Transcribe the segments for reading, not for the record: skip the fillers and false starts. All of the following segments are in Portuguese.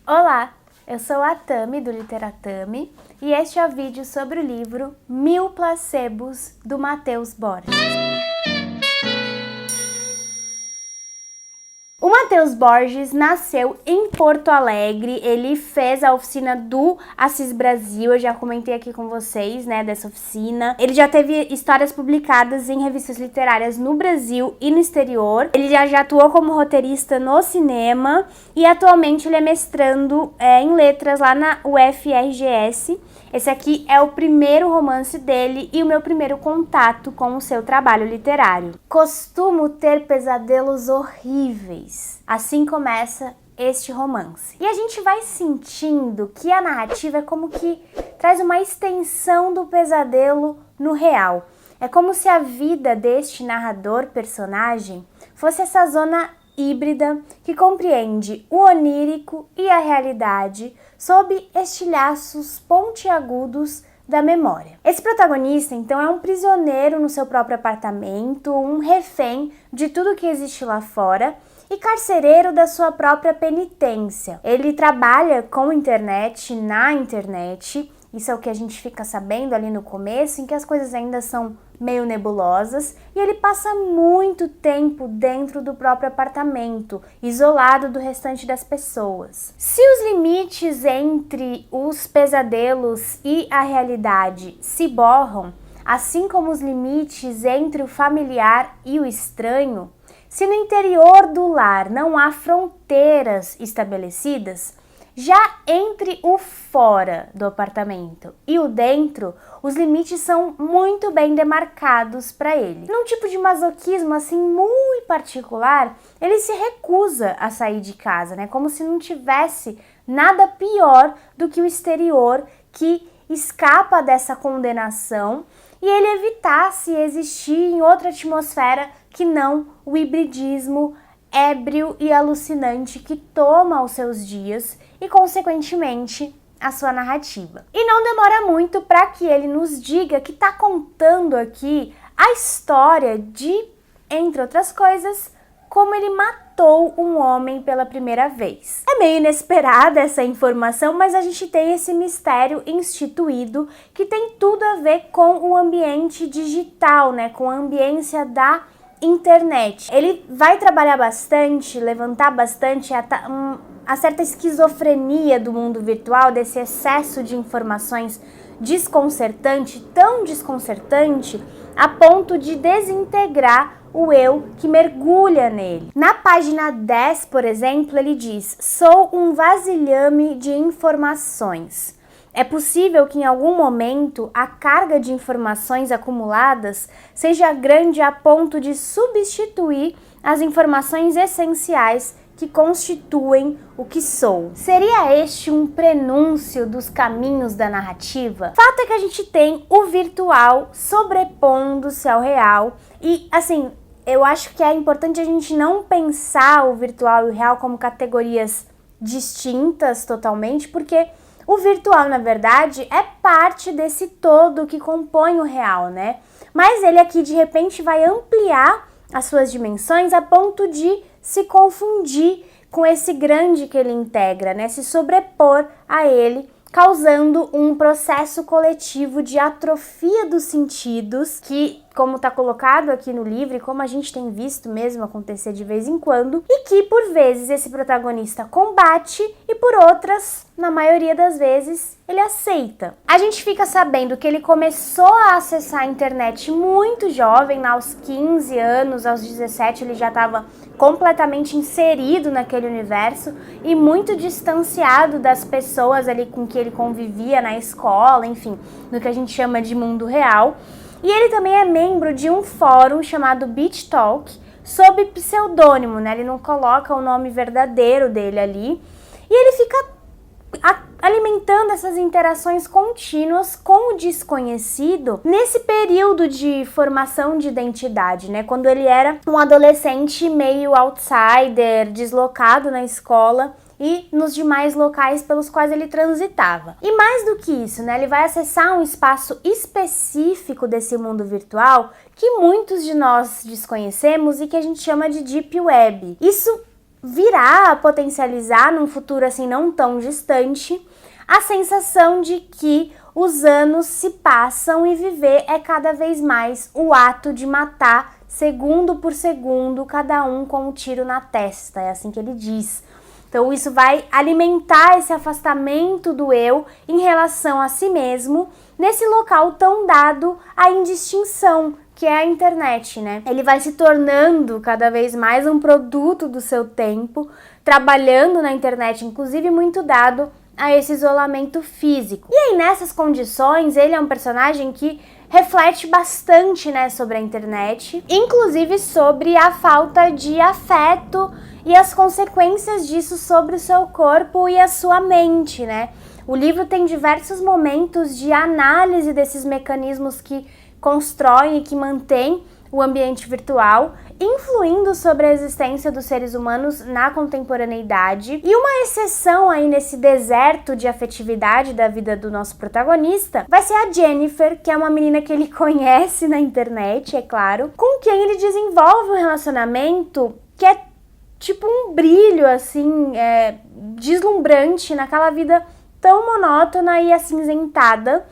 Olá, eu sou a Tami do Literatami e este é o vídeo sobre o livro 1000 Placebos do Matheus Borges. O Matheus Borges nasceu em Porto Alegre, ele fez a oficina do Assis Brasil, eu já comentei aqui com vocês, né, dessa oficina. Ele já teve histórias publicadas em revistas literárias no Brasil e no exterior. Ele já atuou como roteirista no cinema e atualmente ele é mestrando em letras lá na UFRGS. Esse aqui é o primeiro romance dele e o meu primeiro contato com o seu trabalho literário. Costumo ter pesadelos horríveis. Assim começa este romance. E a gente vai sentindo que a narrativa é como que traz uma extensão do pesadelo no real. É como se a vida deste narrador-personagem fosse essa zona híbrida que compreende o onírico e a realidade sob estilhaços pontiagudos da memória. Esse protagonista, então, é um prisioneiro no seu próprio apartamento, um refém de tudo que existe lá fora e carcereiro da sua própria penitência. Ele trabalha com internet, na internet, isso é o que a gente fica sabendo ali no começo, em que as coisas ainda são meio nebulosas, e ele passa muito tempo dentro do próprio apartamento, isolado do restante das pessoas. Se os limites entre os pesadelos e a realidade se borram, assim como os limites entre o familiar e o estranho, se no interior do lar não há fronteiras estabelecidas, já entre o fora do apartamento e o dentro, os limites são muito bem demarcados para ele. Num tipo de masoquismo assim muito particular, ele se recusa a sair de casa, né? Como se não tivesse nada pior do que o exterior que escapa dessa condenação e ele evitasse existir em outra atmosfera que não o hibridismo ébrio e alucinante que toma os seus dias e, consequentemente, a sua narrativa. E não demora muito para que ele nos diga que está contando aqui a história de, entre outras coisas, como ele matou um homem pela primeira vez. É meio inesperada essa informação, mas a gente tem esse mistério instituído que tem tudo a ver com o ambiente digital, né, com a ambiência da internet. Ele vai trabalhar bastante, levantar bastante a certa esquizofrenia do mundo virtual, desse excesso de informações desconcertante, tão desconcertante, a ponto de desintegrar o eu que mergulha nele. Na página 10, por exemplo, ele diz: "Sou um vasilhame de informações. É possível que em algum momento a carga de informações acumuladas seja grande a ponto de substituir as informações essenciais que constituem o que sou." Seria este um prenúncio dos caminhos da narrativa? Fato é que a gente tem o virtual sobrepondo-se ao real e, assim, eu acho que é importante a gente não pensar o virtual e o real como categorias distintas totalmente, porque o virtual, na verdade, é parte desse todo que compõe o real, né? Mas ele aqui, de repente, vai ampliar as suas dimensões a ponto de se confundir com esse grande que ele integra, né? Se sobrepor a ele, causando um processo coletivo de atrofia dos sentidos que, como está colocado aqui no livro e como a gente tem visto mesmo acontecer de vez em quando, e que por vezes esse protagonista combate e por outras, na maioria das vezes, ele aceita. A gente fica sabendo que ele começou a acessar a internet muito jovem, aos 15 anos, aos 17 ele já estava completamente inserido naquele universo e muito distanciado das pessoas ali com que ele convivia na escola, enfim, no que a gente chama de mundo real. E ele também é membro de um fórum chamado Beach Talk, sob pseudônimo, né? Ele não coloca o nome verdadeiro dele ali. E ele fica alimentando essas interações contínuas com o desconhecido nesse período de formação de identidade, né? Quando ele era um adolescente meio outsider, deslocado na escola e nos demais locais pelos quais ele transitava. E mais do que isso, né, ele vai acessar um espaço específico desse mundo virtual que muitos de nós desconhecemos e que a gente chama de Deep Web. Isso virá a potencializar num futuro assim não tão distante a sensação de que os anos se passam e viver é cada vez mais o ato de matar segundo por segundo, cada um com um tiro na testa, é assim que ele diz. Então isso vai alimentar esse afastamento do eu em relação a si mesmo, nesse local tão dado à indistinção, que é a internet, né? Ele vai se tornando cada vez mais um produto do seu tempo, trabalhando na internet, inclusive muito dado a esse isolamento físico. E aí, nessas condições, ele é um personagem que reflete bastante, né, sobre a internet, inclusive sobre a falta de afeto e as consequências disso sobre o seu corpo e a sua mente, né? O livro tem diversos momentos de análise desses mecanismos que constroem e que mantêm o ambiente virtual, influindo sobre a existência dos seres humanos na contemporaneidade. E uma exceção aí nesse deserto de afetividade da vida do nosso protagonista vai ser a Jennifer, que é uma menina que ele conhece na internet, é claro, com quem ele desenvolve um relacionamento que é tipo um brilho, assim, deslumbrante naquela vida tão monótona e acinzentada,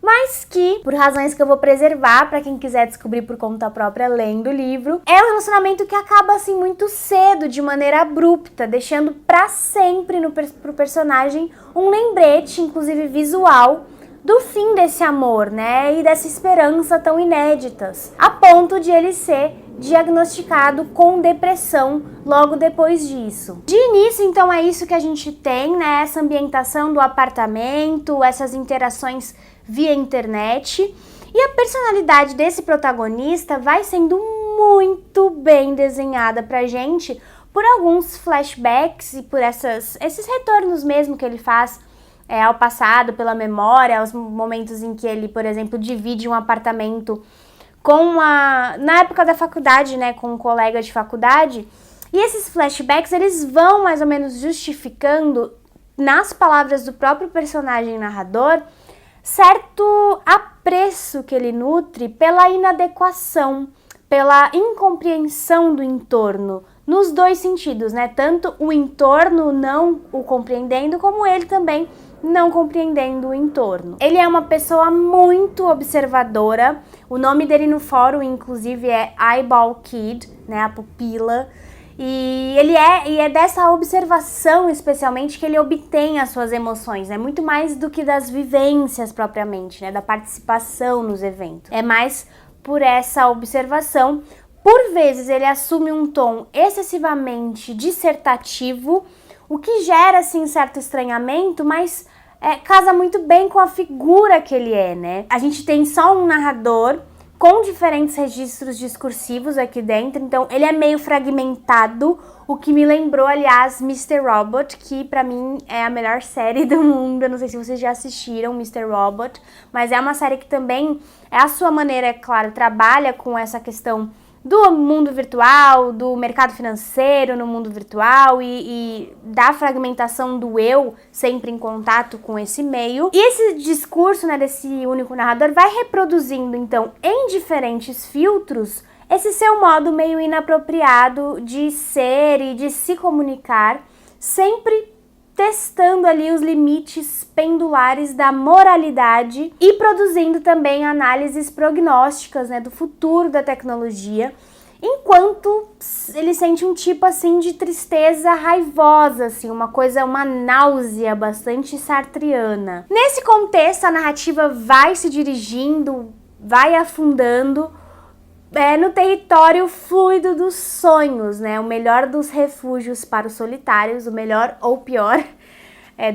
mas que, por razões que eu vou preservar para quem quiser descobrir por conta própria lendo o livro, é um relacionamento que acaba assim muito cedo, de maneira abrupta, deixando para sempre pro personagem um lembrete, inclusive visual, do fim desse amor, né, e dessa esperança tão inéditas, a ponto de ele ser diagnosticado com depressão logo depois disso. De início, então, é isso que a gente tem, né, essa ambientação do apartamento, essas interações via internet, e a personalidade desse protagonista vai sendo muito bem desenhada pra gente por alguns flashbacks e por esses retornos mesmo que ele faz ao passado, pela memória, aos momentos em que ele, por exemplo, divide um apartamento na época da faculdade, né, com um colega de faculdade. E esses flashbacks, eles vão mais ou menos justificando, nas palavras do próprio personagem narrador, certo apreço que ele nutre pela inadequação, pela incompreensão do entorno, nos dois sentidos, né? Tanto o entorno não o compreendendo, como ele também não compreendendo o entorno. Ele é uma pessoa muito observadora, o nome dele no fórum, inclusive, é Eyeball Kid, né? A pupila. E é dessa observação, especialmente, que ele obtém as suas emoções, né? Muito mais do que das vivências propriamente, né? Da participação nos eventos. É mais por essa observação. Por vezes, ele assume um tom excessivamente dissertativo, o que gera, assim, certo estranhamento, mas casa muito bem com a figura que ele é, né? A gente tem só um narrador com diferentes registros discursivos aqui dentro, então ele é meio fragmentado, o que me lembrou, aliás, Mr. Robot, que pra mim é a melhor série do mundo. Eu não sei se vocês já assistiram Mr. Robot, mas é uma série que também, à sua maneira, é claro, trabalha com essa questão do mundo virtual, do mercado financeiro no mundo virtual e da fragmentação do eu sempre em contato com esse meio. E esse discurso, né, desse único narrador vai reproduzindo, então, em diferentes filtros, esse seu modo meio inapropriado de ser e de se comunicar, sempre testando ali os limites pendulares da moralidade e produzindo também análises prognósticas, né, do futuro da tecnologia, enquanto ele sente um tipo assim de tristeza raivosa, assim, uma náusea bastante sartreana. Nesse contexto, a narrativa vai se dirigindo, vai afundando no território fluido dos sonhos, né? O melhor dos refúgios para os solitários, o melhor ou pior,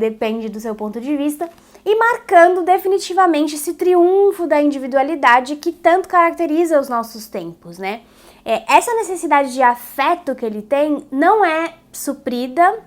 depende do seu ponto de vista, e marcando definitivamente esse triunfo da individualidade que tanto caracteriza os nossos tempos, né? Essa necessidade de afeto que ele tem não é suprida,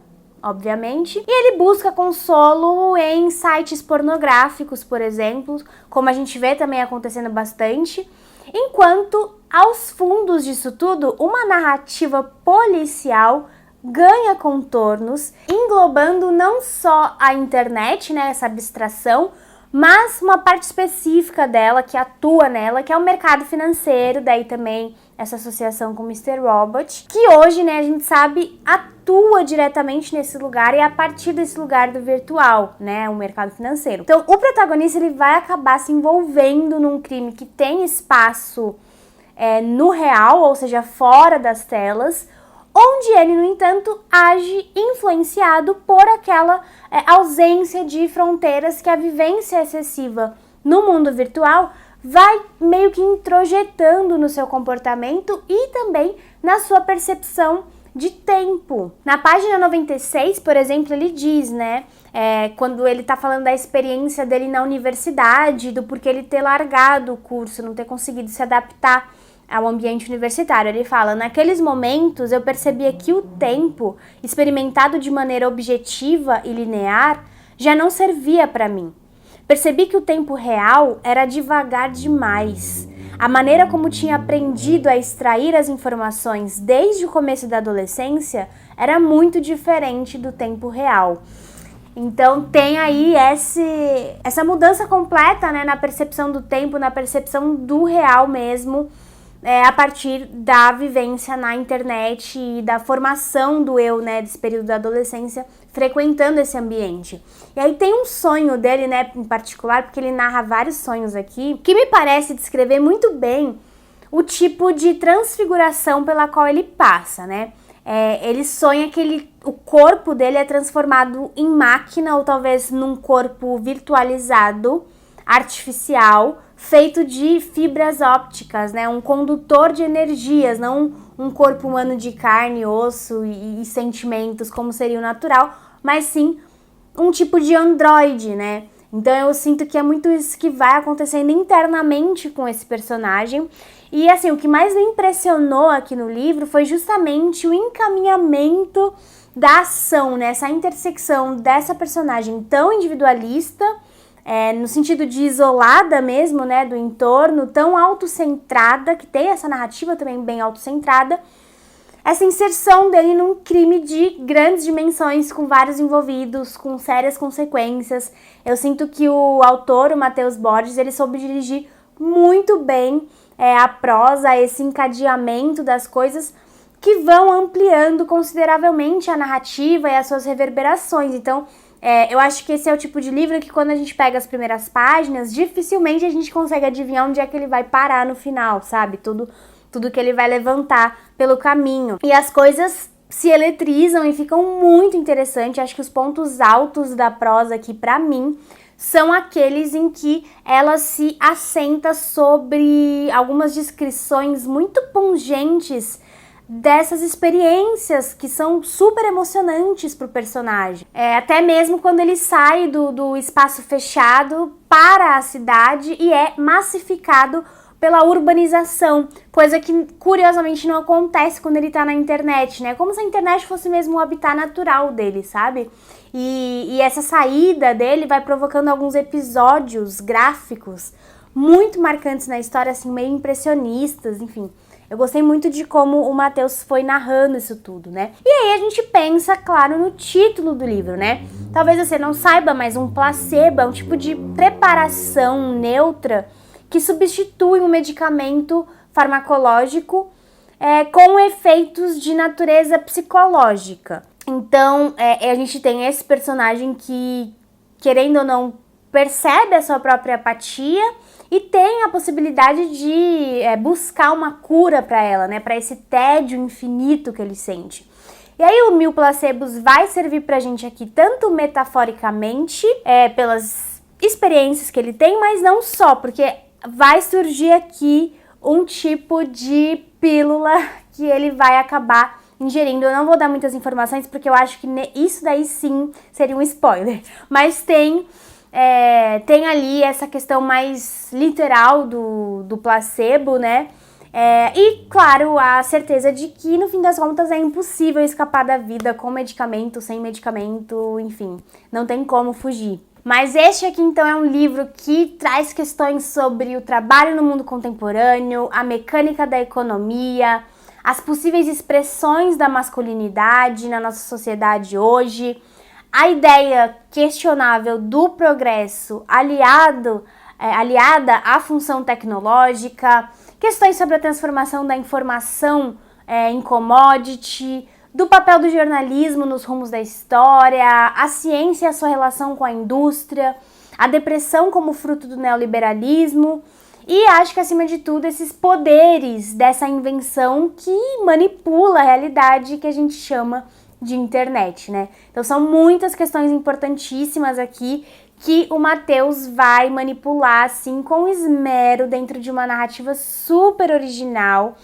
obviamente, e ele busca consolo em sites pornográficos, por exemplo, como a gente vê também acontecendo bastante, enquanto aos fundos disso tudo, uma narrativa policial ganha contornos, englobando não só a internet, né, essa abstração, mas uma parte específica dela, que atua nela, que é o mercado financeiro, daí também essa associação com o Mr. Robot, que hoje, né, a gente sabe, atua diretamente nesse lugar e a partir desse lugar do virtual, né, o mercado financeiro. Então, o protagonista, ele vai acabar se envolvendo num crime que tem espaço no real, ou seja, fora das telas, onde ele, no entanto, age influenciado por aquela ausência de fronteiras que a vivência excessiva no mundo virtual vai meio que introjetando no seu comportamento e também na sua percepção de tempo. Na página 96, por exemplo, ele diz, né, quando ele tá falando da experiência dele na universidade, do porquê ele ter largado o curso, não ter conseguido se adaptar ao ambiente universitário. Ele fala: naqueles momentos eu percebia que o tempo, experimentado de maneira objetiva e linear, já não servia para mim. Percebi que o tempo real era devagar demais. A maneira como tinha aprendido a extrair as informações desde o começo da adolescência era muito diferente do tempo real. Então tem aí essa mudança completa, né, na percepção do tempo, na percepção do real mesmo, a partir da vivência na internet e da formação do eu, né, desse período da adolescência, frequentando esse ambiente. E aí tem um sonho dele, né, em particular, porque ele narra vários sonhos aqui, que me parece descrever muito bem o tipo de transfiguração pela qual ele passa, né? Ele sonha que o corpo dele é transformado em máquina, ou talvez num corpo virtualizado, artificial, feito de fibras ópticas, né? Um condutor de energias, não um corpo humano de carne, osso e sentimentos, como seria o natural, mas sim um tipo de androide, né? Então eu sinto que é muito isso que vai acontecendo internamente com esse personagem. E assim, o que mais me impressionou aqui no livro foi justamente o encaminhamento da ação, né? Essa intersecção dessa personagem tão individualista, no sentido de isolada mesmo, né, do entorno, tão autocentrada, que tem essa narrativa também bem autocentrada, essa inserção dele num crime de grandes dimensões, com vários envolvidos, com sérias consequências. Eu sinto que o autor, o Matheus Borges, ele soube dirigir muito bem a prosa, esse encadeamento das coisas que vão ampliando consideravelmente a narrativa e as suas reverberações. Então, eu acho que esse é o tipo de livro que, quando a gente pega as primeiras páginas, dificilmente a gente consegue adivinhar onde é que ele vai parar no final, sabe? Tudo que ele vai levantar pelo caminho. E as coisas se eletrizam e ficam muito interessantes. Acho que os pontos altos da prosa aqui, pra mim, são aqueles em que ela se assenta sobre algumas descrições muito pungentes dessas experiências que são super emocionantes pro personagem. Até mesmo quando ele sai do espaço fechado para a cidade e é massificado pela urbanização, coisa que curiosamente não acontece quando ele tá na internet, né? Como se a internet fosse mesmo o habitat natural dele, sabe? E essa saída dele vai provocando alguns episódios gráficos muito marcantes na história, assim, meio impressionistas, enfim. Eu gostei muito de como o Matheus foi narrando isso tudo, né? E aí a gente pensa, claro, no título do livro, né? Talvez você não saiba, mas um placebo é um tipo de preparação neutra que substitui um medicamento farmacológico com efeitos de natureza psicológica. Então, a gente tem esse personagem que, querendo ou não, percebe a sua própria apatia e tem a possibilidade de buscar uma cura para ela, né? Para esse tédio infinito que ele sente. E aí o 1000 placebos vai servir pra gente aqui tanto metaforicamente, pelas experiências que ele tem, mas não só, porque vai surgir aqui um tipo de pílula que ele vai acabar ingerindo. Eu não vou dar muitas informações porque eu acho que isso daí sim seria um spoiler. Mas tem ali essa questão mais literal do placebo, né? E, claro, a certeza de que, no fim das contas, é impossível escapar da vida com medicamento, sem medicamento, enfim, não tem como fugir. Mas este aqui, então, é um livro que traz questões sobre o trabalho no mundo contemporâneo, a mecânica da economia, as possíveis expressões da masculinidade na nossa sociedade hoje, A ideia questionável do progresso aliada à função tecnológica, questões sobre a transformação da informação em commodity, do papel do jornalismo nos rumos da história, a ciência e a sua relação com a indústria, a depressão como fruto do neoliberalismo e acho que, acima de tudo, esses poderes dessa invenção que manipula a realidade que a gente chama de internet, né? Então são muitas questões importantíssimas aqui que o Matheus vai manipular, assim, com esmero dentro de uma narrativa super original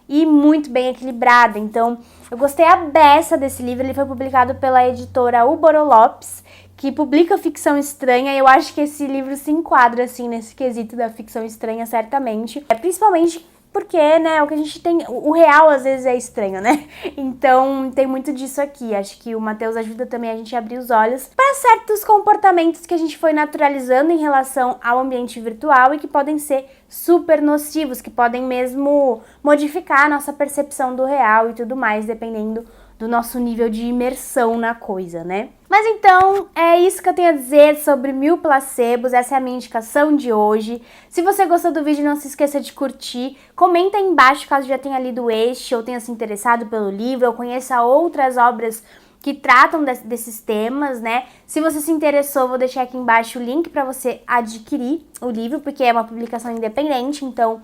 e muito bem equilibrada. Então, eu gostei a beça desse livro. Ele foi publicado pela editora Uboro Lopes, que publica ficção estranha, e eu acho que esse livro se enquadra, assim, nesse quesito da ficção estranha, certamente. Principalmente porque, né, o que a gente tem, o real às vezes é estranho, né? Então tem muito disso aqui. Acho que o Matheus ajuda também a gente a abrir os olhos para certos comportamentos que a gente foi naturalizando em relação ao ambiente virtual e que podem ser super nocivos, que podem mesmo modificar a nossa percepção do real e tudo mais, dependendo do nosso nível de imersão na coisa, né? Mas então, é isso que eu tenho a dizer sobre 1000 placebos, essa é a minha indicação de hoje. Se você gostou do vídeo, não se esqueça de curtir, comenta aí embaixo caso já tenha lido este ou tenha se interessado pelo livro ou conheça outras obras que tratam desses temas, né? Se você se interessou, vou deixar aqui embaixo o link para você adquirir o livro, porque é uma publicação independente, então,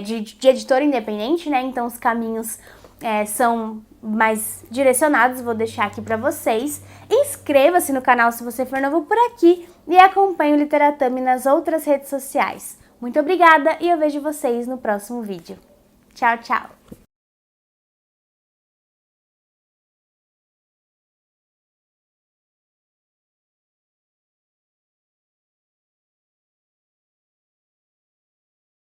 de editora independente, né? Então os caminhos são mais direcionados, vou deixar aqui pra vocês. Inscreva-se no canal se você for novo por aqui e acompanhe o Literatame nas outras redes sociais. Muito obrigada e eu vejo vocês no próximo vídeo. Tchau, tchau!